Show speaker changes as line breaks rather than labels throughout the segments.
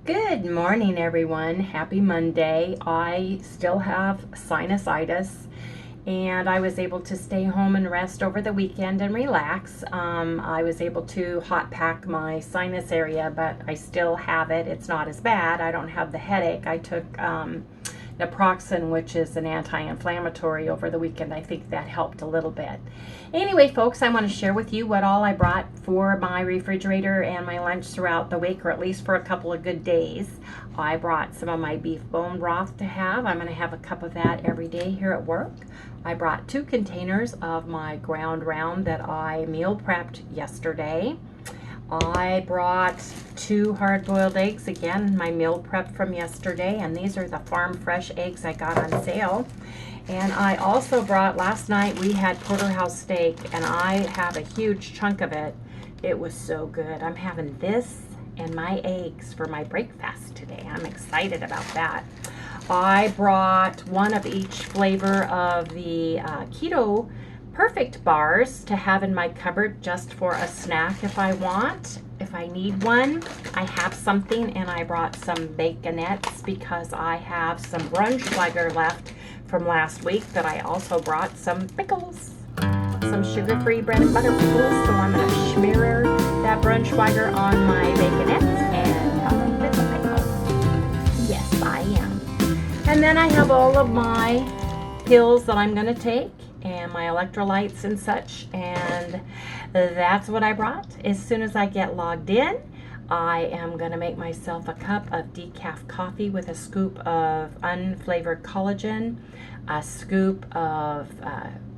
Good morning, everyone. Happy Monday. I still have sinusitis, and I was able to stay home and rest over the weekend and relax. I was able to hot pack my sinus area, but I still have it. It's not as bad. I don't have the headache. I took naproxen, which is an anti-inflammatory, over the weekend. I think that helped a little bit. Anyway, folks, I want to share with you what all I brought for my refrigerator and my lunch throughout the week, or at least for a couple of good days. I brought some of my beef bone broth to have. I'm going to have a cup of that every day here at work. I brought 2 containers of my ground round that I meal prepped yesterday. I brought 2 hard-boiled eggs, again, my meal prep from yesterday, and these are the farm fresh eggs I got on sale. And I also brought, last night we had porterhouse steak, and I have a huge chunk of it. It was so good. I'm having this and my eggs for my breakfast today. I'm excited about that. I brought 1 of each flavor of the Keto Perfect bars to have in my cupboard just for a snack if I want. If I need one, I have something, and I brought some baconettes because I have some Braunschweiger left from last week that I also brought some pickles, some sugar-free bread and butter pickles. So I'm going to smear that Braunschweiger on my baconettes and have a bit of pickle. Yes, I am. And then I have all of my pills that I'm going to take, and my electrolytes and such, and that's what I brought. As soon as I get logged in, I am going to make myself a cup of decaf coffee with a scoop of unflavored collagen, a scoop of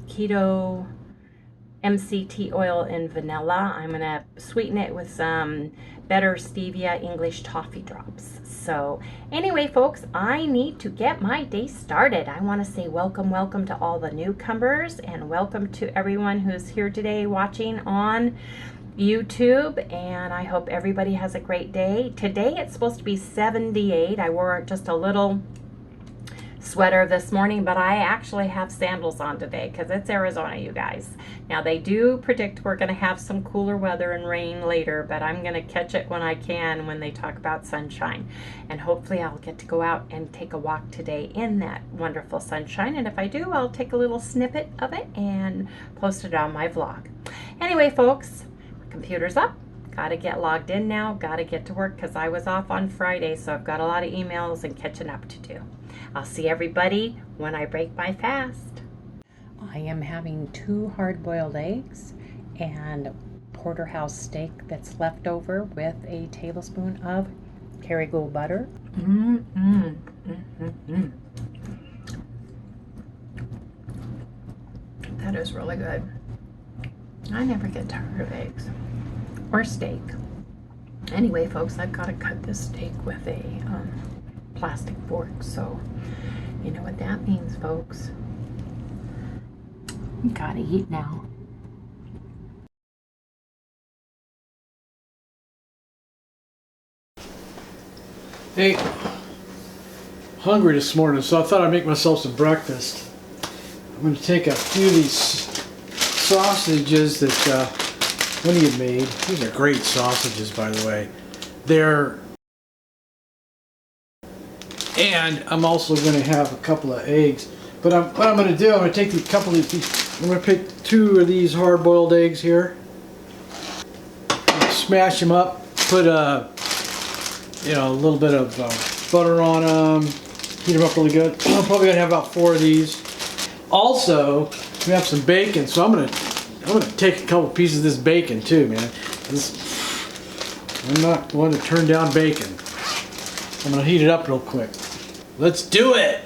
keto MCT oil and vanilla. I'm going to sweeten it with some better stevia English toffee drops. So anyway, folks, I need to get my day started. I want to say welcome to all the newcomers, and welcome to everyone who's here today watching on YouTube, and I hope everybody has a great day. Today it's supposed to be 78. I wore just a little sweater this morning, but I actually have sandals on today because it's Arizona, you guys. Now they do predict we're going to have some cooler weather and rain later, but I'm going to catch it when I can when they talk about sunshine, and hopefully I'll get to go out and take a walk today in that wonderful sunshine, and if I do, I'll take a little snippet of it and post it on my vlog. Anyway, folks, my computer's up. Got to get logged in now. Got to get to work because I was off on Friday, so I've got a lot of emails and catching up to do. I'll see everybody when I break my fast. I am having 2 hard-boiled eggs and porterhouse steak that's left over with a tablespoon of Kerrygold butter. That is really good. I never get tired of eggs or steak. Anyway, folks, I've got to cut this steak with a plastic fork, so you know what that means, folks. You gotta eat now.
Hey, hungry this morning, so I thought I'd make myself some breakfast. I'm going to take a few of these sausages that Winnie had made. These are great sausages, by the way. And I'm also going to have a couple of eggs. But what I'm going to do, I'm going to take a couple of these. I'm going to pick 2 of these hard-boiled eggs here. Smash them up. Put a little bit of butter on them. Heat them up really good. I'm probably going to have about 4 of these. Also, We have some bacon, so I'm gonna take a couple pieces of this bacon too, man. I'm not going to turn down bacon. I'm gonna heat it up real quick. Let's do it.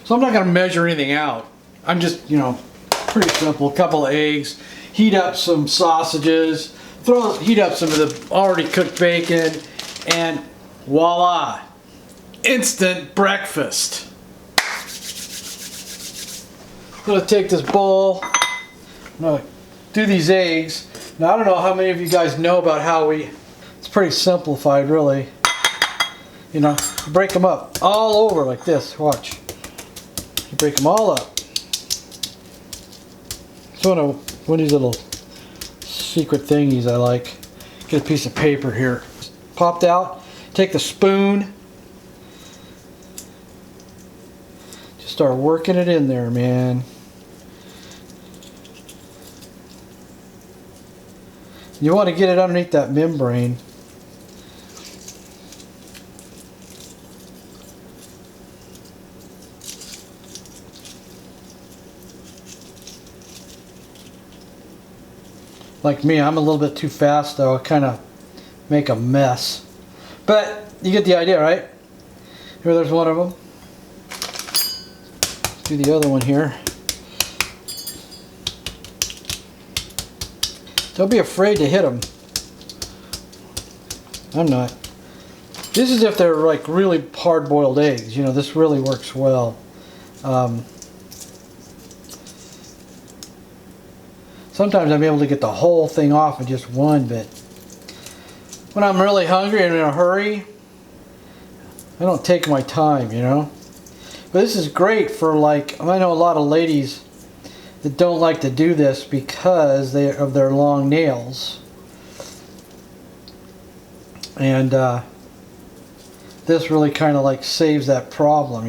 So I'm not gonna measure anything out. I'm just, pretty simple. A couple of eggs, heat up some sausages, heat up some of the already cooked bacon, and voila, instant breakfast. I'm gonna take this bowl. I'm gonna do these eggs. Now I don't know how many of you guys know about how it's pretty simplified really. You break them up all over like this, watch. You break them all up. It's one of these little secret thingies I like. Get a piece of paper here. Popped out, take the spoon. Just start working it in there, man. You want to get it underneath that membrane. Like me, I'm a little bit too fast though. I kind of make a mess. But you get the idea, right? Here, there's one of them. Let's do the other one here. Don't be afraid to hit them. I'm not. This is if they're like really hard-boiled eggs. This really works well. Sometimes I'm able to get the whole thing off in just one bit. When I'm really hungry and in a hurry, I don't take my time, But this is great for I know a lot of ladies that don't like to do this because of their long nails. And this really kind of saves that problem,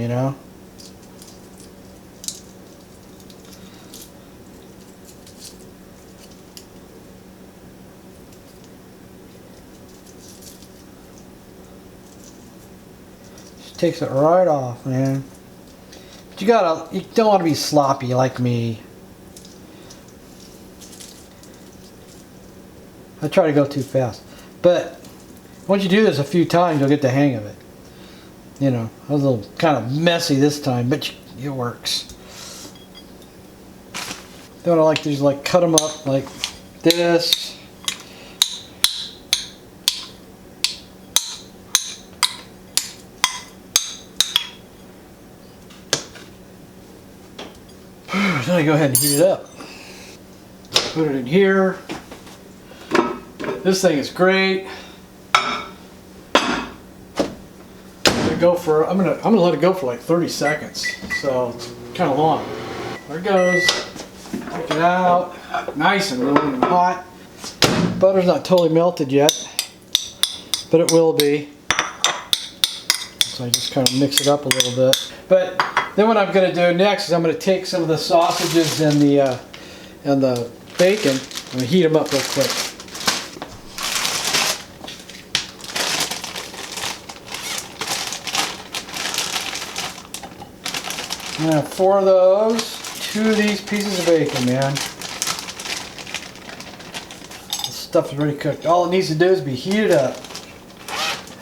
Just takes it right off, man. But you don't want to be sloppy like me. I try to go too fast. But once you do this a few times, you'll get the hang of it. I was a little kind of messy this time, but it works. Then I like to just cut them up like this. Then I go ahead and heat it up. Put it in here. This thing is great. I'm gonna let it go for like 30 seconds. So it's kind of long. There it goes. Take it out. Nice and warm and hot. Butter's not totally melted yet, but it will be. So I just kind of mix it up a little bit. But then what I'm gonna do next is I'm gonna take some of the sausages and the bacon and heat them up real quick. I'm gonna have 4 of those, 2 of these pieces of bacon, man. This stuff is already cooked. All it needs to do is be heated up.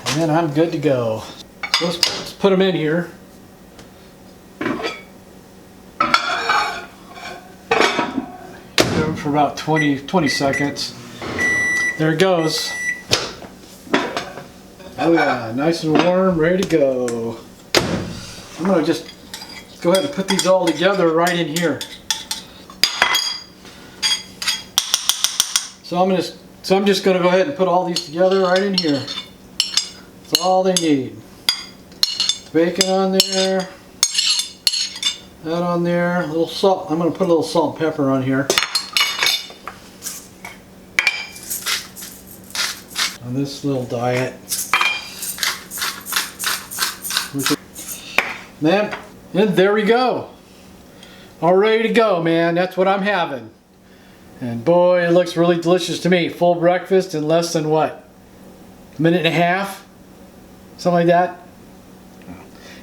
And then I'm good to go. So let's put them in here. Do them for about 20 seconds. There it goes. Oh yeah, nice and warm, ready to go. I'm gonna just go ahead and put these all together right in here. So I'm just going to go ahead and put all these together right in here. That's all they need. Bacon on there, that on there, a little salt. I'm going to put a little salt and pepper on here. On this little diet. Man, and there we go. All ready to go, man. That's what I'm having. And boy, it looks really delicious to me. Full breakfast in less than what? A minute and a half? Something like that.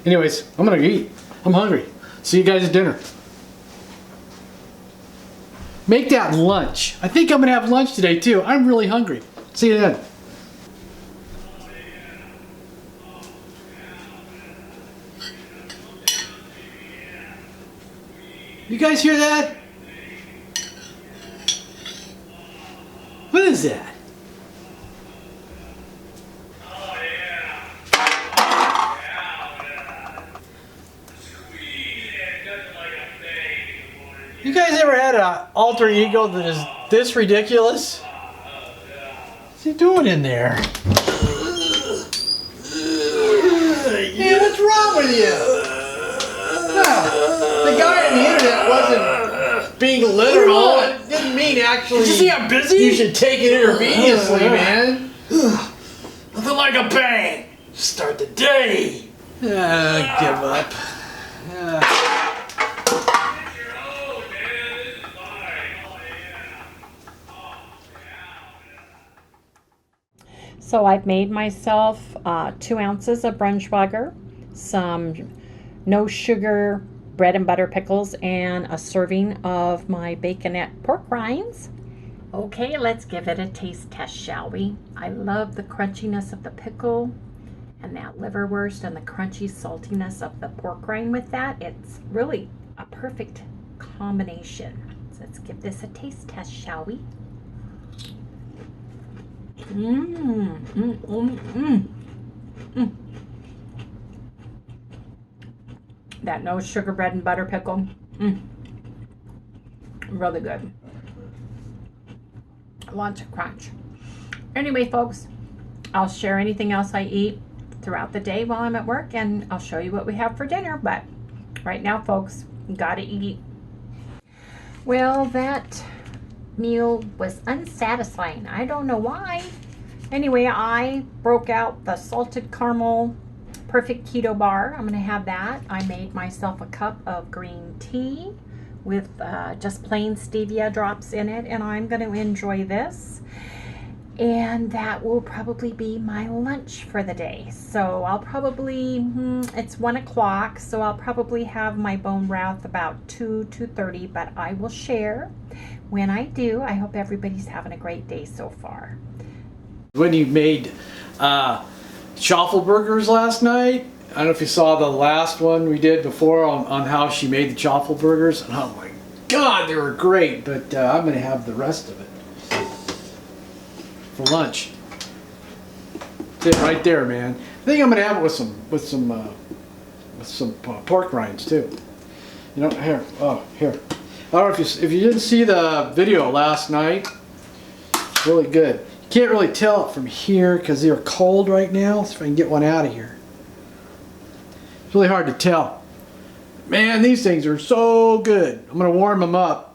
Anyways, I'm gonna eat. I'm hungry. See you guys at dinner. Make that lunch. I think I'm gonna have lunch today too. I'm really hungry. See you then. You guys hear that? What is that? You guys ever had an alter ego that is this ridiculous? What's he doing in there? Hey, what's wrong with you? No, the guy on the internet wasn't being literal. It didn't mean actually.
Did you see I'm busy?
You should take it intravenously, man.
Nothing like a bang. Start the day.
Give up.
So I've made myself 2 ounces of Braunschweiger, some no sugar bread and butter pickles, and a serving of my baconette pork rinds. Okay, let's give it a taste test, shall we? I love the crunchiness of the pickle and that liverwurst and the crunchy saltiness of the pork rind with that. It's really a perfect combination. So let's give this a taste test, shall we? That no sugar bread and butter pickle. Really good. Lots of crunch. Anyway, folks, I'll share anything else I eat throughout the day while I'm at work, and I'll show you what we have for dinner. But right now, folks, gotta eat. Well, that meal was unsatisfying. I don't know why. Anyway, I broke out the salted caramel perfect keto bar. I'm gonna have that. I made myself a cup of green tea with just plain stevia drops in it, and I'm gonna enjoy this. And that will probably be my lunch for the day. So I'll probably, it's 1 o'clock, so I'll probably have my bone broth about 2:30, but I will share when I do. I hope everybody's having a great day so far.
When you made chaffle burgers last night, I don't know if you saw the last one we did before on how she made the chaffle burgers. And oh my God, they were great, but I'm going to have the rest of it for lunch. That's it right there, man. I think I'm going to have it with some pork rinds too. You know, here. Oh, here. I don't know if you didn't see the video last night. It's really good. You can't really tell it from here because they're cold right now. So if I can get one out of here. It's really hard to tell. Man, these things are so good. I'm going to warm them up.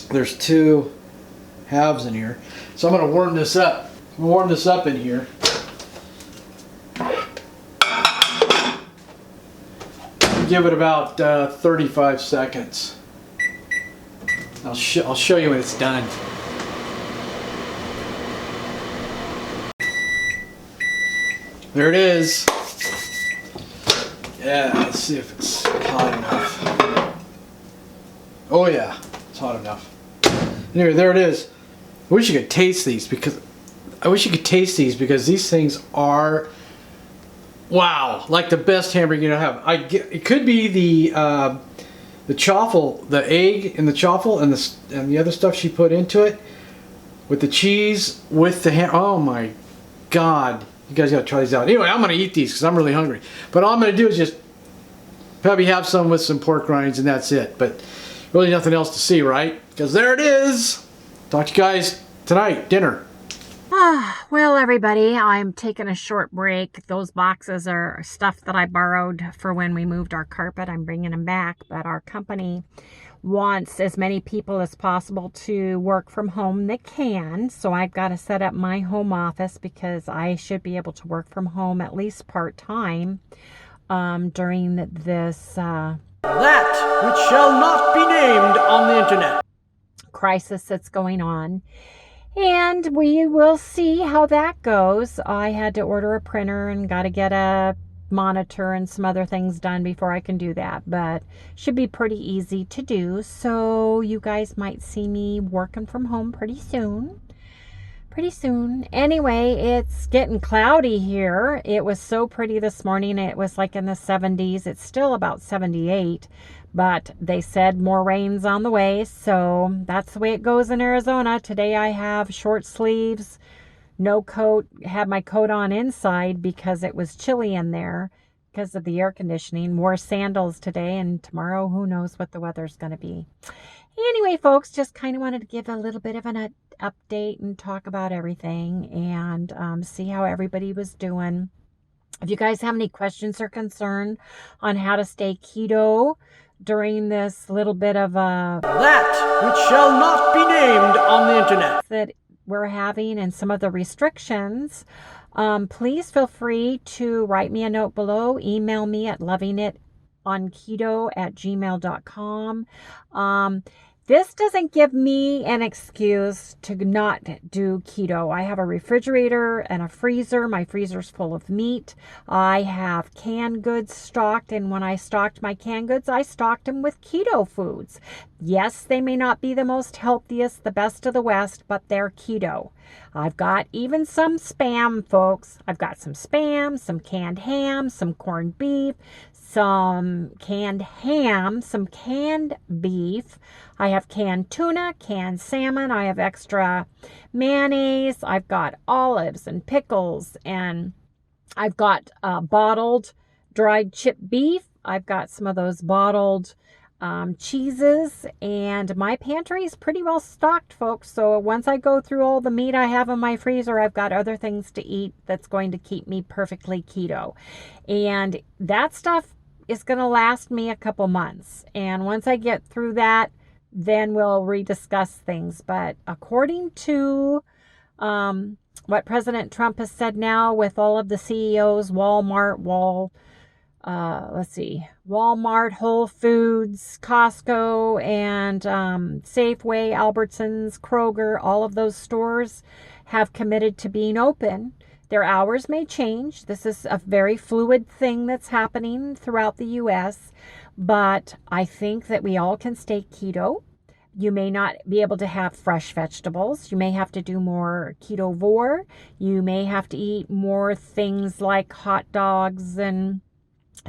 There's 2 halves in here. So I'm going to warm this up. I'm going to warm this up in here. Give it about 35 seconds. I'll show you when it's done. There it is. Yeah, let's see if it's hot enough. Oh yeah, it's hot enough. Anyway, there it is. I wish you could taste these because these things are wow, like the best hamburger you have. It could be the chaffle, the egg in the chaffle, and the other stuff she put into it with the cheese with the ham. Oh my God. You guys gotta try these out. Anyway, I'm gonna eat these because I'm really hungry. But all I'm gonna do is just probably have some with some pork rinds and that's it. But really nothing else to see, right? Because there it is. Talk to you guys tonight, dinner.
Well, everybody, I'm taking a short break. Those boxes are stuff that I borrowed for when we moved our carpet. I'm bringing them back, but our company wants as many people as possible to work from home that can. So I've got to set up my home office because I should be able to work from home at least part-time during this
that which shall not be named on the internet
crisis that's going on. And we will see how that goes. I had to order a printer and got to get a monitor and some other things done before I can do that, but should be pretty easy to do. So you guys might see me working from home pretty soon. Anyway, it's getting cloudy here. It was so pretty this morning. It was like in the 70s. It's still about 78, but they said more rain's on the way. So that's the way it goes in Arizona. Today I have short sleeves, no coat, had my coat on inside because it was chilly in there because of the air conditioning. Wore sandals today, and tomorrow, who knows what the weather's going to be. Anyway, folks, just kind of wanted to give a little bit of an update and talk about everything and see how everybody was doing. If you guys have any questions or concern on how to stay keto during this little bit of
That which shall not be named on the internet
that we're having and some of the restrictions, please feel free to write me a note below. Email me at lovingitonketo@gmail.com. This doesn't give me an excuse to not do keto. I have a refrigerator and a freezer. My freezer's full of meat. I have canned goods stocked, and when I stocked my canned goods, I stocked them with keto foods. Yes, they may not be the most healthiest, the best of the West, but they're keto. I've got even some Spam, folks. I've got some Spam, some canned ham, some corned beef, some canned ham, some canned beef. I have canned tuna, canned salmon. I have extra mayonnaise. I've got olives and pickles, and I've got bottled dried chipped beef. I've got some of those bottled cheeses, and my pantry is pretty well stocked, folks. So once I go through all the meat I have in my freezer, I've got other things to eat that's going to keep me perfectly keto. And that stuff is going to last me a couple months. And once I get through that, then we'll rediscuss things. But according to what President Trump has said now with all of the CEOs, Walmart, Whole Foods, Costco, and Safeway, Albertsons, Kroger, all of those stores have committed to being open. Their hours may change. This is a very fluid thing that's happening throughout the U.S., but I think that we all can stay keto. You may not be able to have fresh vegetables. You may have to do more ketovore. You may have to eat more things like hot dogs and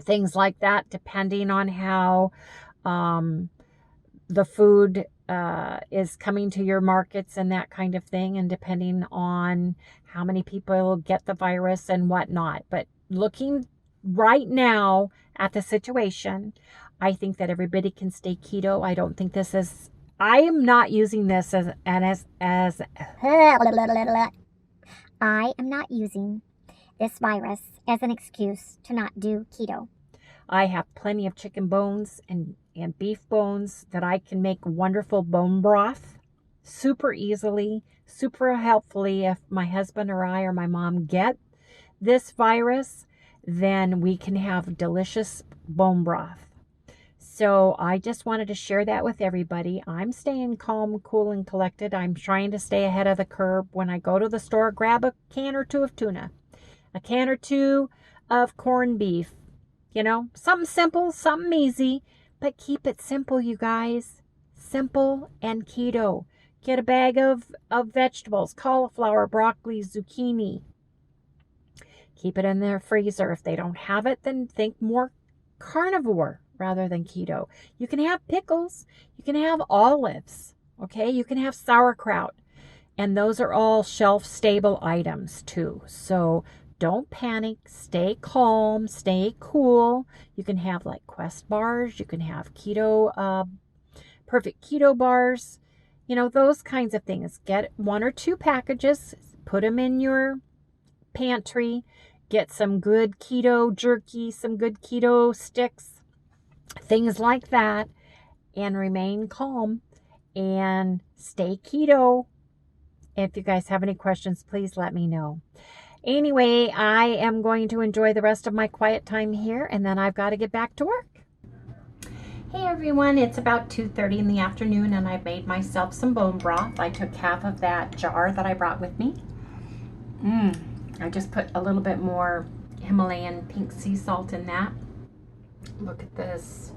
things like that, depending on how the food is coming to your markets and that kind of thing, and depending on how many people get the virus and whatnot. But looking right now at the situation, I think that everybody can stay keto. I am not using this as
I am not using this virus as an excuse to not do keto.
I have plenty of chicken bones and beef bones that I can make wonderful bone broth super easily, super helpfully. If my husband or I or my mom get this virus, then we can have delicious bone broth. So I just wanted to share that with everybody. I'm staying calm, cool, and collected. I'm trying to stay ahead of the curve. When I go to the store, grab a can or two of tuna, a can or two of corned beef. You know, something simple, something easy, but keep it simple, you guys. Simple and keto. Get a bag of vegetables, cauliflower, broccoli, zucchini. Keep it in their freezer. If they don't have it, then think more carnivore rather than keto. You can have pickles. You can have olives. Okay? You can have sauerkraut. And those are all shelf-stable items too. So don't panic. Stay calm. Stay cool. You can have like Quest bars. You can have keto, perfect keto bars. You know, those kinds of things. Get 1 or 2 packages. Put them in your pantry. Get some good keto jerky, some good keto sticks, things like that, and remain calm and stay keto. If you guys have any questions, please let me know. Anyway, I am going to enjoy the rest of my quiet time here, and then I've got to get back to work. Hey everyone, it's about 2:30 in the afternoon, and I've made myself some bone broth. I took half of that jar that I brought with me. I just put a little bit more Himalayan pink sea salt in that. Look at this.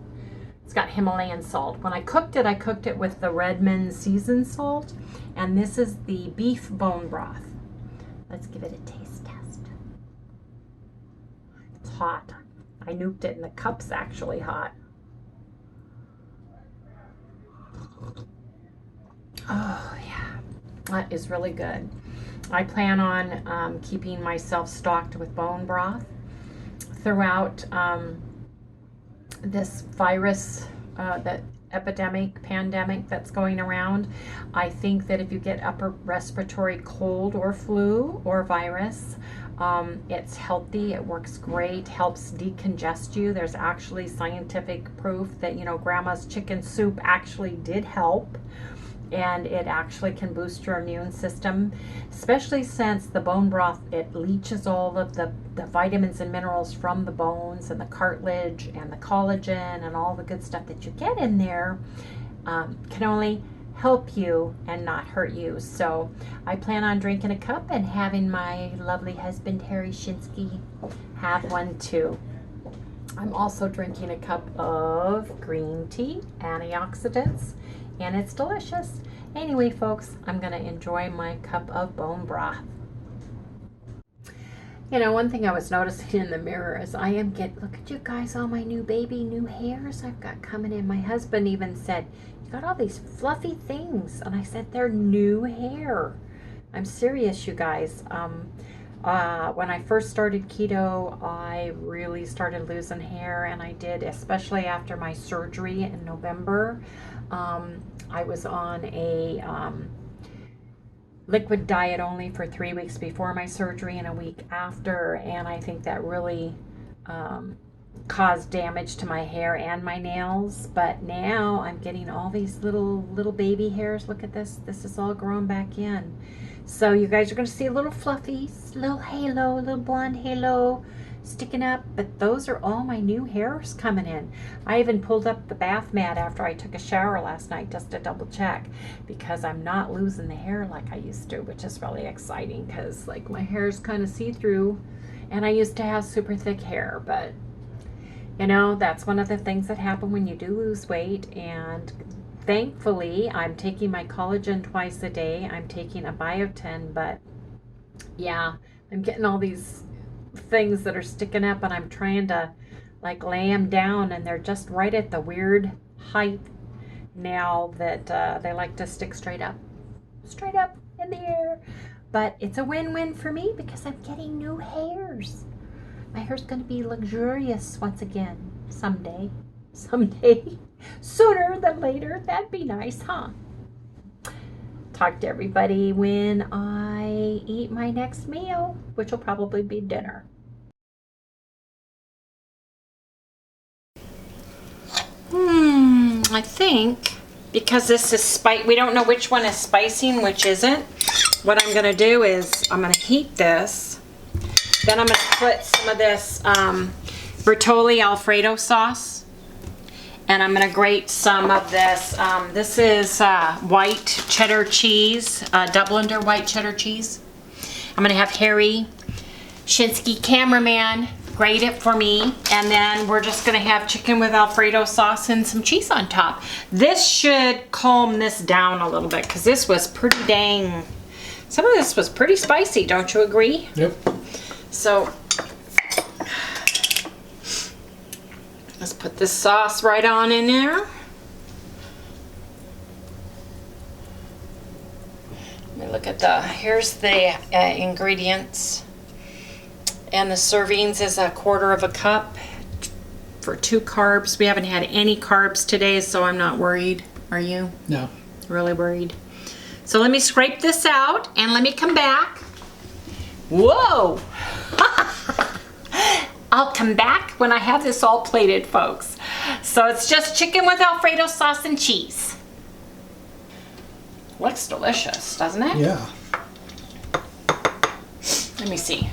It's got Himalayan salt. When I cooked it with the Redmond seasoned salt, and this is the beef bone broth. Let's give it a taste test. It's hot. I nuked it, and the cup's actually hot. Oh yeah, that is really good. I plan on keeping myself stocked with bone broth throughout this virus, that pandemic that's going around. I think that if you get upper respiratory cold or flu or virus, it's healthy, it works great, helps decongest you. There's actually scientific proof that, you know, grandma's chicken soup actually did help, and it actually can boost your immune system, especially since the bone broth, it leaches all of the vitamins and minerals from the bones and the cartilage and the collagen and all the good stuff that you get in there. Can only help you and not hurt you. So I plan on drinking a cup and having my lovely husband Harry Shinsky have one too. I'm also drinking a cup of green tea, antioxidants, and it's delicious. Anyway, folks, I'm going to enjoy my cup of bone broth. You know, one thing I was noticing in the mirror is look at you guys, all my new hairs I've got coming in. My husband even said, you got all these fluffy things. And I said, they're new hair. I'm serious, you guys. When I first started keto, I really started losing hair, and I did, especially after my surgery in November. I was on a liquid diet only for 3 weeks before my surgery and a week after, and I think that really caused damage to my hair and my nails. But now I'm getting all these little baby hairs. Look at this. This is all grown back in. So you guys are going to see little fluffies, little halo, little blonde halo sticking up, but those are all my new hairs coming in. I even pulled up the bath mat after I took a shower last night just to double check, because I'm not losing the hair like I used to, which is really exciting, because like my hair is kind of see-through, and I used to have super thick hair. But you know, that's one of the things that happen when you do lose weight. And thankfully I'm taking my collagen twice a day. I'm taking a biotin, but yeah, I'm getting all these things that are sticking up, and I'm trying to like lay them down, and they're just right at the weird height now that they like to stick straight up in the air. But it's a win-win for me because I'm getting new hairs. My hair's going to be luxurious once again someday, sooner than later. That'd be nice, huh? Talk to everybody when I eat my next meal, which will probably be dinner. I think because this is we don't know which one is spicy and which isn't. What I'm gonna do is I'm gonna heat this. Then I'm gonna put some of this Bertolli Alfredo sauce, and I'm gonna grate some of this. This is white cheddar cheese, double under white cheddar cheese. I'm gonna have Harry Shinsky, cameraman, grate it for me, and then we're just gonna have chicken with Alfredo sauce and some cheese on top. This should calm this down a little bit, because this was pretty some of this was pretty spicy, don't you agree?
Yep.
So let's put this sauce right on in there. Let me look at here's the ingredients. And the servings is 1/4 cup for 2 carbs. We haven't had any carbs today, so I'm not worried. Are you?
No.
Really worried? So let me scrape this out and let me come back. Whoa! I'll come back when I have this all plated, folks. So it's just chicken with Alfredo sauce and cheese. Looks delicious, doesn't it?
Yeah.
Let me see.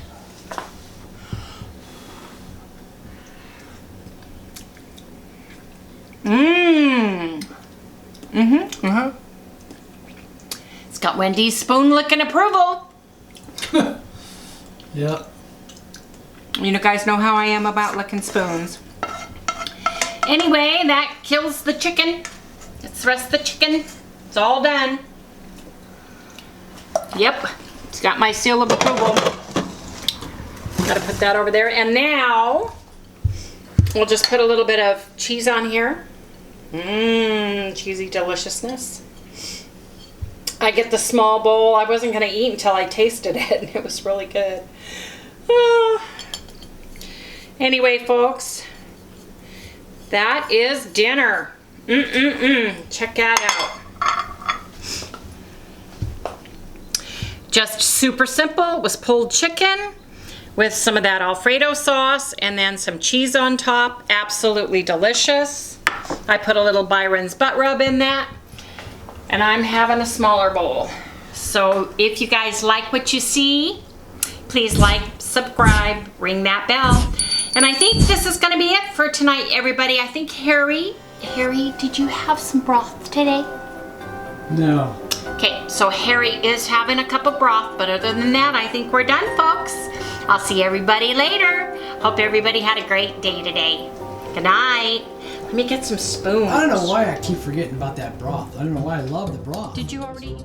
It's got Wendy's spoon licking approval.
Yep.
You guys know how I am about licking spoons. Anyway, that kills the chicken. That's the rest of the chicken. It's all done. Yep, it's got my seal of approval. Gotta put that over there. And now, we'll just put a little bit of cheese on here. Mmm, cheesy deliciousness. I get the small bowl. I wasn't gonna eat until I tasted it, and it was really good. Anyway, folks, that is dinner. Check that out. Just super simple. It was pulled chicken with some of that Alfredo sauce and then some cheese on top. Absolutely delicious. I put a little Byron's butt rub in that, and I'm having a smaller bowl. So if you guys like what you see, please like, subscribe, ring that bell. And I think this is gonna be it for tonight, everybody. I think Harry, did you have some broth today?
No.
Okay, so Harry is having a cup of broth, but other than that, I think we're done, folks. I'll see everybody later. Hope everybody had a great day today. Good night. Let me get some spoons.
I don't know why I keep forgetting about that broth. I don't know why I love the broth.
Did you already?